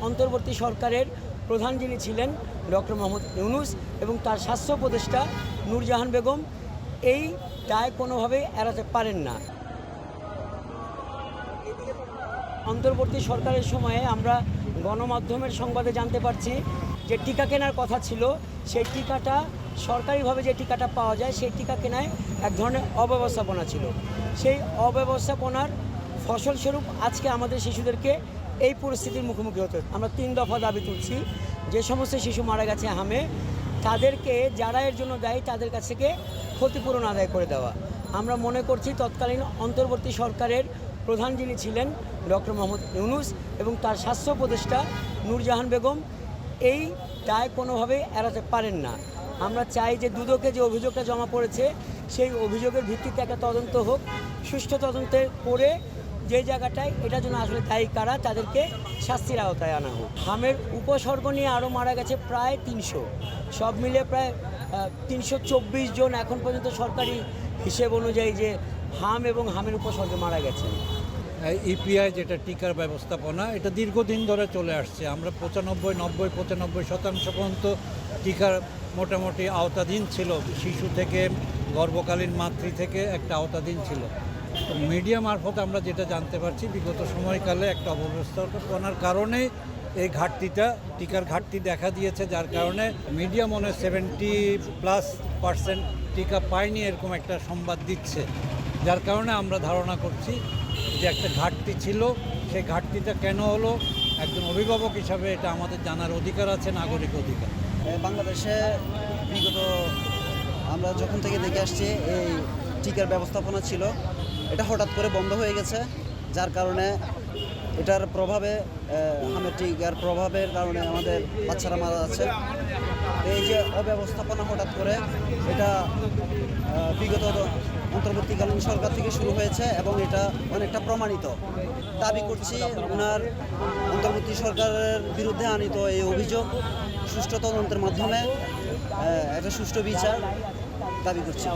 অন্তর্বর্তী সরকারের প্রধান যিনি ছিলেন ডক্টর মোহাম্মদ ইউনূস এবং তার স্বাস্থ্য উপদেষ্টা নূরজাহান বেগম এই দায় কোনোভাবেই এড়াতে পারেন না। অন্তর্বর্তী সরকারের সময়ে আমরা গণমাধ্যমের সংবাদে জানতে পারছি যে টিকা কেনার কথা ছিল, সেই টিকাটা সরকারিভাবে যে টিকাটা পাওয়া যায় সেই টিকা কেনায় এক ধরনের অব্যবস্থাপনা ছিল। সেই অব্যবস্থাপনার ফসলস্বরূপ আজকে আমাদের শিশুদেরকে এই পরিস্থিতির মুখোমুখি হতে হচ্ছে। আমরা 3 দফা দাবি তুলছি, যে সমস্ত শিশু মারা গেছে হামে তাদেরকে যারা এর জন্য দায়ী তাদের কাছ থেকে ক্ষতিপূরণ আদায় করে দেওয়া। আমরা মনে করছি তৎকালীন অন্তর্বর্তী সরকারের প্রধান যিনি ছিলেন ডক্টর মোহাম্মদ ইউনূস এবং তার স্বাস্থ্য উপদেষ্টা নূরজাহান বেগম এই দায় কোনোভাবেই এড়াতে পারেন না। আমরা চাই যে দুদকে যে অভিযোগটা জমা পড়েছে সেই অভিযোগের ভিত্তিতে একটা তদন্ত হোক, সুষ্ঠু তদন্তে করে যে জায়গাটায় এটা জন্য আসলে দায়ী কারা তাদেরকে শাস্তির আওতায় আনা হোক। হামের উপসর্গ নিয়ে আরও মারা গেছে প্রায় 300, সব মিলিয়ে প্রায় 324 জন এখন পর্যন্ত সরকারি হিসেব অনুযায়ী যে হাম এবং হামের উপসর্গে মারা গেছে। ইপিআই যেটা টিকার ব্যবস্থাপনা, এটা দীর্ঘদিন ধরে চলে আসছে। আমরা 95-90-95% পর্যন্ত টিকার মোটামুটি আওতাধীন ছিল, শিশু থেকে গর্ভকালীন মাতৃ থেকে একটা আওতাধীন ছিল। তো মিডিয়া মারফত আমরা যেটা জানতে পারছি বিগত সময়কালে একটা অব্যবস্থাপনার কারণে এই ঘাটতিটা, টিকার ঘাটতি দেখা দিয়েছে, যার কারণে মিডিয়া মনে 70+% টিকা পায়নি এরকম একটা সংবাদ দিচ্ছে। যার কারণে আমরা ধারণা করছি যে একটা ঘাটতি ছিল, সেই ঘাটতিটা কেন হলো একজন অভিভাবক হিসাবে এটা আমাদের জানার অধিকার আছে, নাগরিক অধিকার। বাংলাদেশে বিগত আমরা যখন থেকে দেখে আসছি এই টিকার ব্যবস্থাপনা ছিল, এটা হঠাৎ করে বন্ধ হয়ে গেছে, যার কারণে এটার প্রভাবে হামের টিকার প্রভাবের কারণে আমাদের বাচ্চারা মারা যাচ্ছে। এই যে অব্যবস্থাপনা হঠাৎ করে, এটা বিগত অন্তর্বর্তীকালীন সরকার থেকে শুরু হয়েছে এবং এটা অনেকটা প্রমাণিত। দাবি করছি ওনার অন্তর্বর্তী সরকারের বিরুদ্ধে আনিত এই অভিযোগ সুষ্ঠু তদন্তের মাধ্যমে একটা সুষ্ঠু বিচার দাবি করছি।